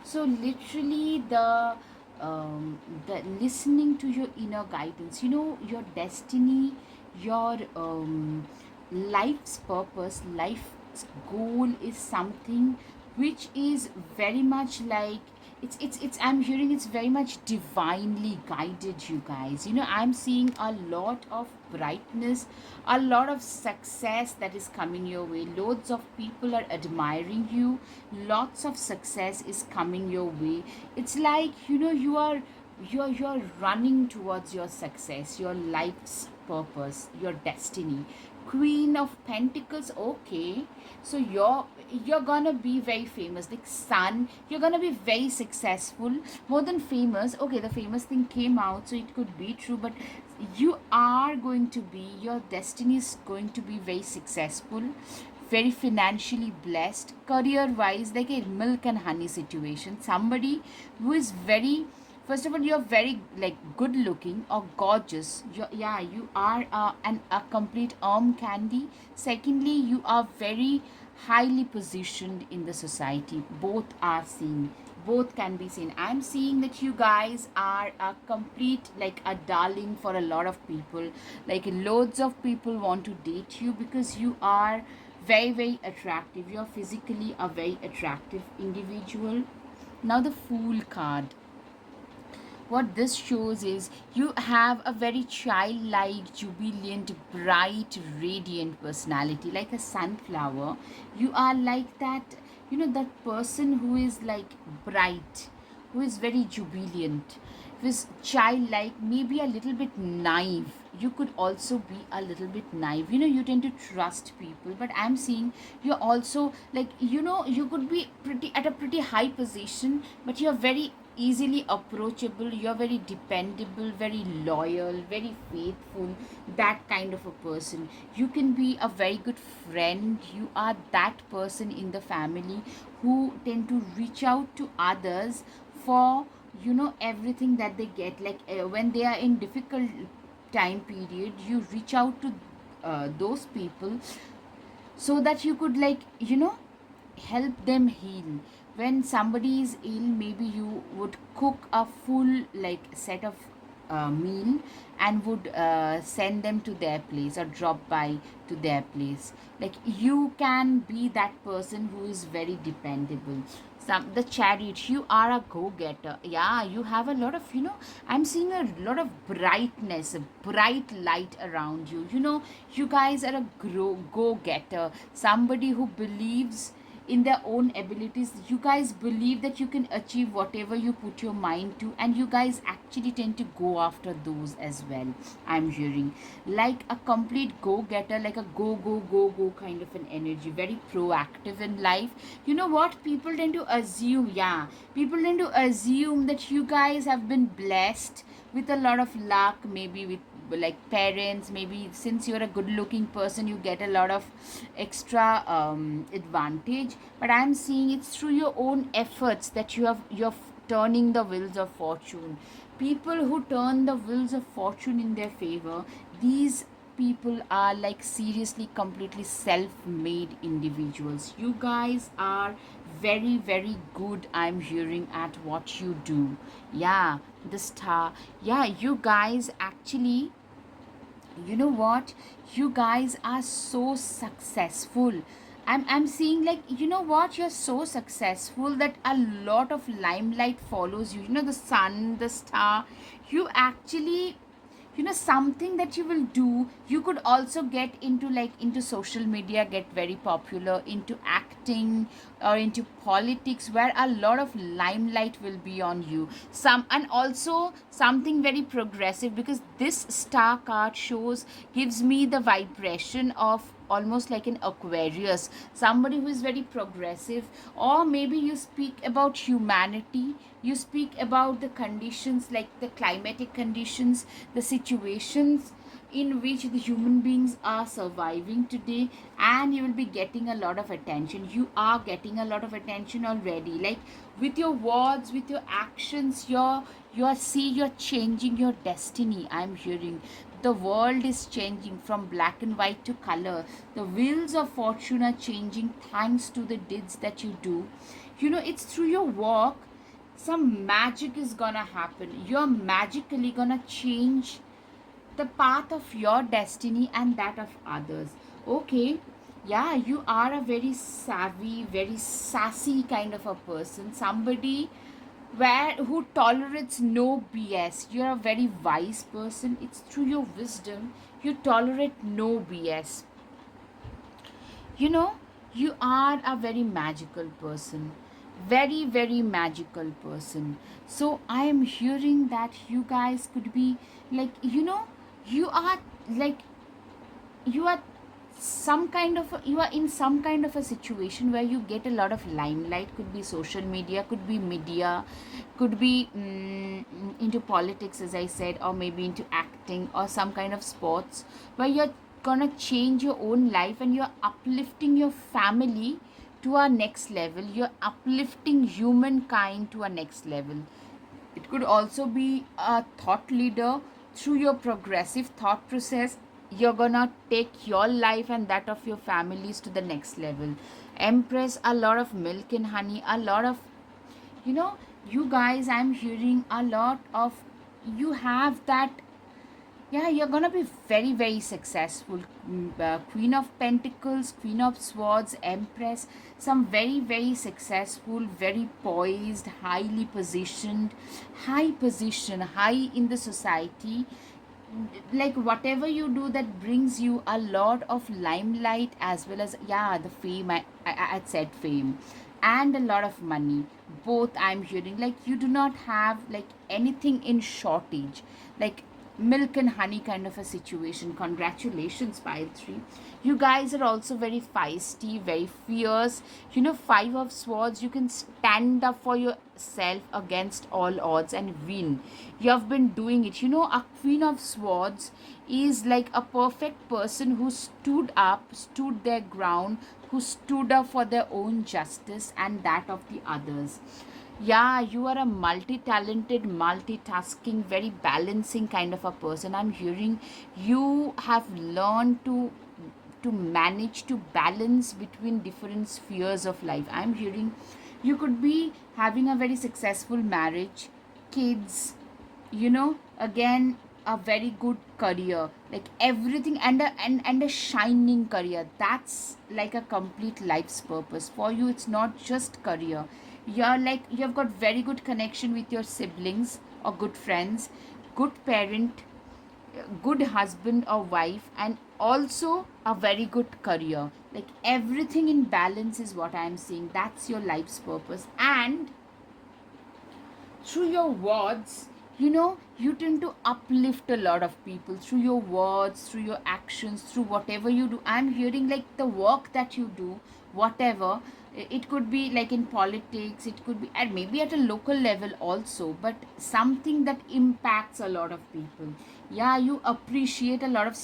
So literally the listening to your inner guidance, your destiny, your life's purpose, life's goal is something which is very much like it's I'm hearing it's very much divinely guided, you guys. I'm seeing a lot of brightness, a lot of success that is coming your way. Loads of people are admiring you, lots of success is coming your way. It's like, you're running towards your success, your life's purpose, your destiny. Queen of Pentacles, okay. So you're gonna be very famous, like Sun. You're gonna be very successful, more than famous. Okay, the famous thing came out, so it could be true, but you are going to be, your destiny is going to be very successful, very financially blessed, career wise, like a milk and honey situation. Somebody who is very, first of all, you're very like good looking or gorgeous. Yeah, you are a complete candy. Secondly, you are very highly positioned in the society. Both are seen, both can be seen. I'm seeing that you guys are a complete, like a darling for a lot of people. Like loads of people want to date you because you are very, very attractive. You're physically a very attractive individual. Now the Fool card, what this shows is you have a very childlike, jubilant, bright, radiant personality, like a sunflower. You are like that, that person who is like bright, who is very jubilant, who is childlike, maybe a little bit naive. You could also be a little bit naive. You tend to trust people, but I'm seeing you're also like, you could be pretty at a pretty high position, but you're very easily approachable, you're very dependable, very loyal, very faithful, that kind of a person. You can be a very good friend. You are that person in the family who tend to reach out to others for everything that they get, like when they are in difficult time period, you reach out to those people so that you could, like, help them heal. When somebody is ill, maybe you would cook a full like set of meal and would send them to their place or drop by to their place. Like, you can be that person who is very dependable. The Chariot, you are a go-getter. Yeah, you have a lot of, I'm seeing a lot of brightness, a bright light around you. You guys are a go-getter, somebody who believes in their own abilities. You guys believe that you can achieve whatever you put your mind to, and you guys actually tend to go after those as well. I'm hearing like a complete go-getter, like a go kind of an energy, very proactive in life. You know what, people tend to assume, yeah, people tend to assume that you guys have been blessed with a lot of luck, maybe with like parents, maybe since you're a good looking person, you get a lot of extra advantage. But I'm seeing it's through your own efforts that you're turning the wheels of fortune. People who turn the wheels of fortune in their favor, these people are like seriously completely self-made individuals. You guys are very, very good, I'm hearing, at what you do. Yeah, the Star. Yeah, you guys actually, you know what, you guys are so successful. I'm seeing, like, you know what, you're so successful that a lot of limelight follows you. The Sun, the Star. You actually, something that you will do, you could also get into, like, into social media, get very popular, into acting or into politics, where a lot of limelight will be on you. And also something very progressive, because this Star card shows, gives me the vibration of almost like an Aquarius, somebody who is very progressive. Or maybe you speak about humanity, you speak about the conditions, like the climatic conditions, the situations in which the human beings are surviving today, and you will be getting a lot of attention. You are getting a lot of attention already, like with your words, with your actions, you're changing your destiny. I'm hearing the world is changing from black and white to color. The wheels of fortune are changing thanks to the deeds that you do. It's through your work some magic is gonna happen. You're magically gonna change the path of your destiny and that of others. Okay, yeah, you are a very savvy, very sassy kind of a person. Somebody who tolerates no BS. You're a very wise person. It's through your wisdom you tolerate no BS. you know you are a very magical person, very very magical person. So I am hearing that you guys could be like, you are like, you are you are in some kind of a situation where you get a lot of limelight. Could be social media, could be media, could be into politics, as I said, or maybe into acting or some kind of sports, where you're gonna change your own life and you're uplifting your family to a next level. You're uplifting humankind to a next level. It could also be a thought leader. Through your progressive thought process, you're gonna take your life and that of your families to the next level. Empress, a lot of milk and honey, a lot of, you know, you guys, I'm hearing a lot of, you have that, yeah, you're gonna be very very successful. Queen of Pentacles, Queen of Swords, Empress, some very very successful, very poised, highly positioned, high position, high in the society. Like whatever you do that brings you a lot of limelight, as well as, yeah, the fame. I said fame and a lot of money, both. I'm hearing like you do not have like anything in shortage, like milk and honey kind of a situation. Congratulations, pile 3. You guys are also very feisty, very fierce. 5 of Swords, you can stand up for yourself against all odds and win. You have been doing it. A Queen of Swords is like a perfect person who stood up, stood their ground, who stood up for their own justice and that of the others. Yeah, you are a multi-talented, multitasking, very balancing kind of a person. I'm hearing you have learned to manage to balance between different spheres of life. I'm hearing you could be having a very successful marriage, kids, again, a very good career, like everything, and a shining career. That's like a complete life's purpose for you. It's not just career. You're like, you've got very good connection with your siblings or good friends, good parent, good husband or wife, and also a very good career. Like everything in balance is what I'm seeing. That's your life's purpose. And through your words, you tend to uplift a lot of people through your words, through your actions, through whatever you do. I'm hearing like the work that you do, whatever. It could be like in politics, it could be, and maybe at a local level also, but something that impacts a lot of people. Yeah, you appreciate a lot of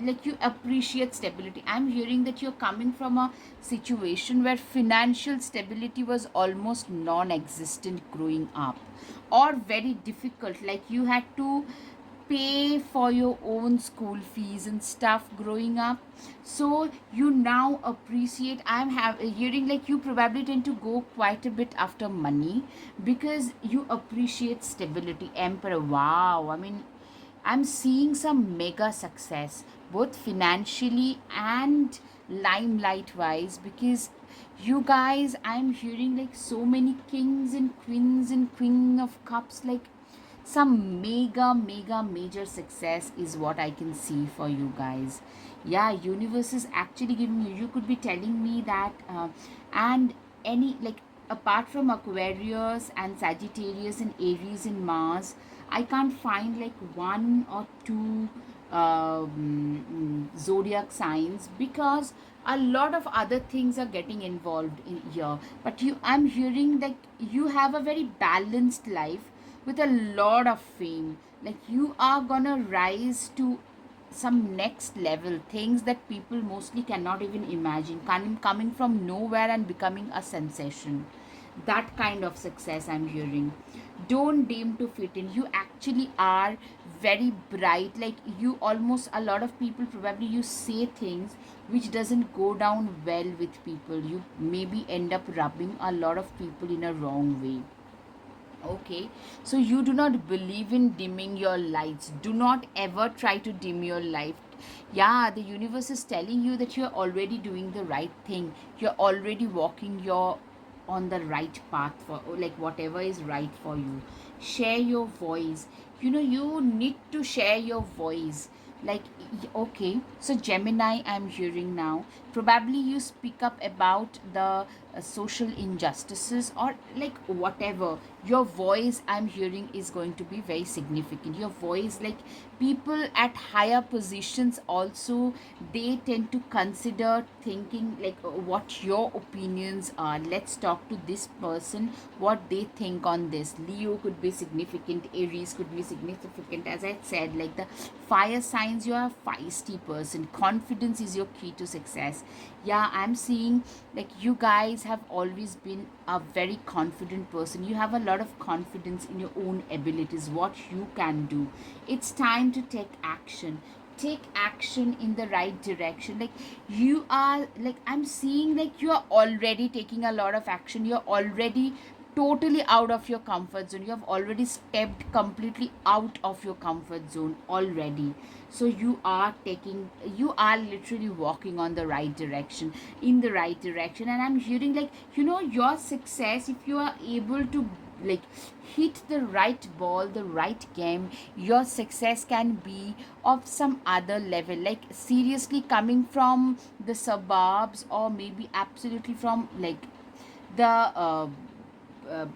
like you appreciate stability. I'm hearing that you're coming from a situation where financial stability was almost non-existent growing up, or very difficult, like you had to pay for your own school fees and stuff growing up. So you now appreciate. Hearing like you probably tend to go quite a bit after money because you appreciate stability. Emperor, wow, I mean, I'm seeing some mega success, both financially and limelight wise, because you guys, I'm hearing like so many kings and queens and queen of cups, like some mega mega major success is what I can see for you guys. Yeah, universe is actually giving you could be telling me that and any, like, apart from Aquarius and Sagittarius and Aries and Mars, I can't find like one or two zodiac signs, because a lot of other things are getting involved in here. But I'm hearing that you have a very balanced life with a lot of fame. Like you are gonna rise to some next level things that people mostly cannot even imagine, coming from nowhere and becoming a sensation. That kind of success I'm hearing. Don't deem to fit in. You actually are very bright. Like you almost, a lot of people, probably you say things which doesn't go down well with people. You maybe end up rubbing a lot of people in a wrong way. Okay, so you do not believe in dimming your lights. Do not ever try to dim your life. Yeah, the universe is telling you that you're already doing the right thing. You're already walking your on the right path for, like, whatever is right for you. Share your voice. You need to share your voice. Like, okay, so Gemini, I'm hearing now, probably you speak up about the social injustices, or like whatever. Your voice, I'm hearing, is going to be very significant. Your voice, like, people at higher positions also, they tend to consider thinking, like, what your opinions are. Let's talk to this person, what they think on this. Leo could be significant, Aries could be significant. As I said, like, the fire signs, you are a feisty person. Confidence is your key to success. Yeah, I'm seeing, like, you guys have always been a very confident person. You have a lot of confidence in your own abilities, what you can do. It's time to take action. Take action in the right direction. Like, you are, like, I'm seeing, like, you are already taking a lot of action. You're already totally out of your comfort zone. You have already stepped completely out of your comfort zone already. So you are literally walking on the right direction, in the right direction. And I'm hearing, like, your success, if you are able to, like, hit the right ball, the right game, your success can be of some other level. Like, seriously, coming from the suburbs, or maybe absolutely from, like, the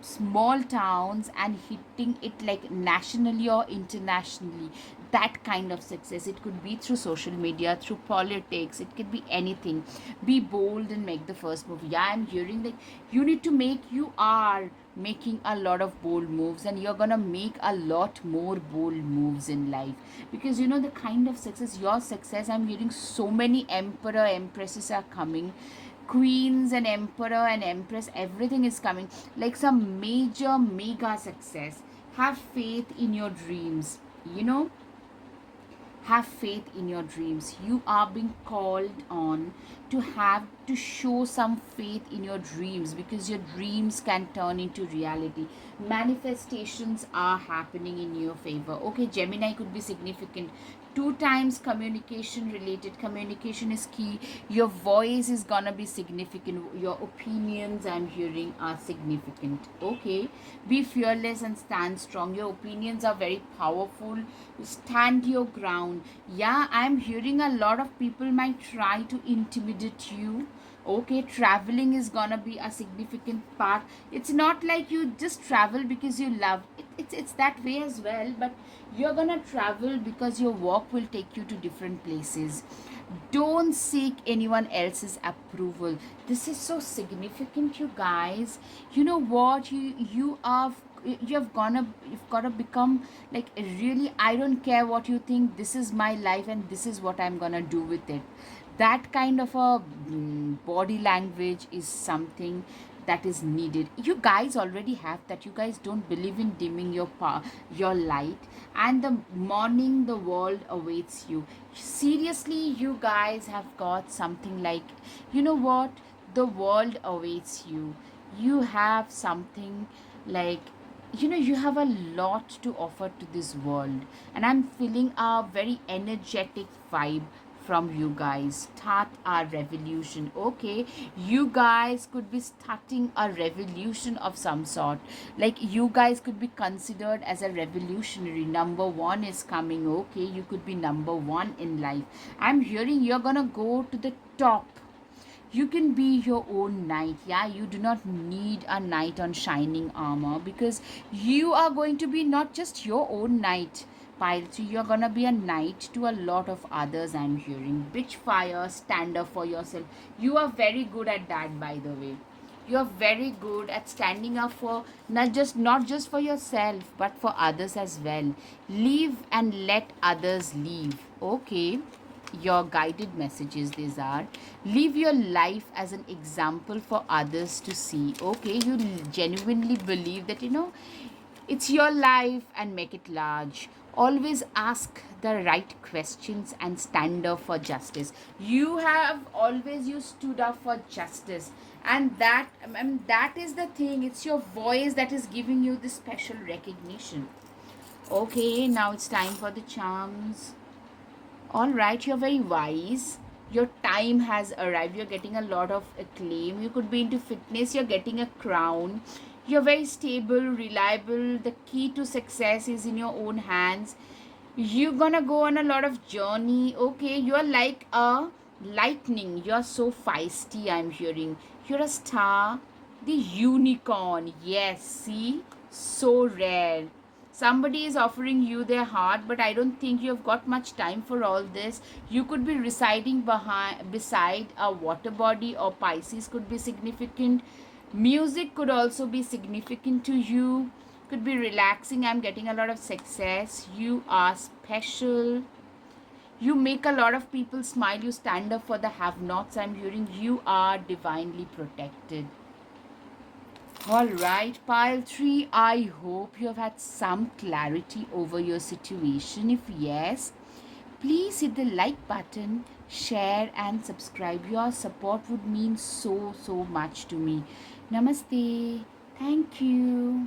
small towns, and hitting it like nationally or internationally. That kind of success, it could be through social media, through politics, it could be anything. Be bold and make the first move. Yeah, I'm hearing, like, you are making a lot of bold moves, and you're gonna make a lot more bold moves in life. Because the kind of success, your success, I'm hearing so many emperor empresses are coming, queens and emperor and empress, everything is coming, like some major mega success. Have faith in your dreams. you know have faith in your dreams. You are being called on to have to show some faith in your dreams, because your dreams can turn into reality. Manifestations are happening in your favor. Okay, Gemini could be significant. Two times communication related. Communication is key. Your voice is gonna be significant. Your opinions, I'm hearing, are significant. Okay, be fearless and stand strong. Your opinions are very powerful. Stand your ground. Yeah, I'm hearing a lot of people might try to intimidate you. Okay, traveling is gonna be a significant part. It's not like you just travel because you love it. It's that way as well, but you're gonna travel because your work will take you to different places. Don't seek anyone else's approval. This is so significant, you guys. You know what, you've got to become, like, really, I don't care what you think, this is my life and this is what I'm gonna do with it. That kind of a body language is something that is needed. You guys already have that. You guys don't believe in dimming your light, and the morning the world awaits you. Seriously, you guys have got something like, you know what, the world awaits you. You have something, like, you have a lot to offer to this world, and I'm feeling a very energetic vibe from you guys. Start a revolution. Okay, you guys could be starting a revolution of some sort. Like, you guys could be considered as a revolutionary. Number one is coming. Okay, you could be number one in life. I'm hearing you're gonna go to the top. You can be your own knight. Yeah, you do not need a knight on shining armor, because you are going to be not just your own knight, Pile 3, you're gonna be a knight to a lot of others, I'm hearing. Bitch fire, stand up for yourself. You are very good at that, by the way. You're very good at standing up for not just for yourself, but for others as well. Leave and let others leave. Okay, your guided messages these are. Live your life as an example for others to see. Okay, you genuinely believe that, it's your life and make it large. Always ask the right questions and stand up for justice. You have always you stood up for justice, and that is the thing. It's your voice that is giving you this special recognition. Okay, now it's time for the charms. All right, you're very wise. Your time has arrived. You're getting a lot of acclaim. You could be into fitness. You're getting a crown. You're very stable, reliable. The key to success is in your own hands. You're gonna go on a lot of journey. Okay, you're like a lightning. You're so feisty, I'm hearing. You're a star. The unicorn. Yes, see? So rare. Somebody is offering you their heart, but I don't think you have got much time for all this. You could be residing beside a water body, or Pisces could be significant. Music could also be significant to you. Could be relaxing. I'm getting a lot of success. You are special. You make a lot of people smile. You stand up for the have nots. I'm hearing you are divinely protected. All right, pile 3. I hope you have had some clarity over your situation. If yes, please hit the like button, share, and subscribe. Your support would mean so much to me. Namaste. Thank you.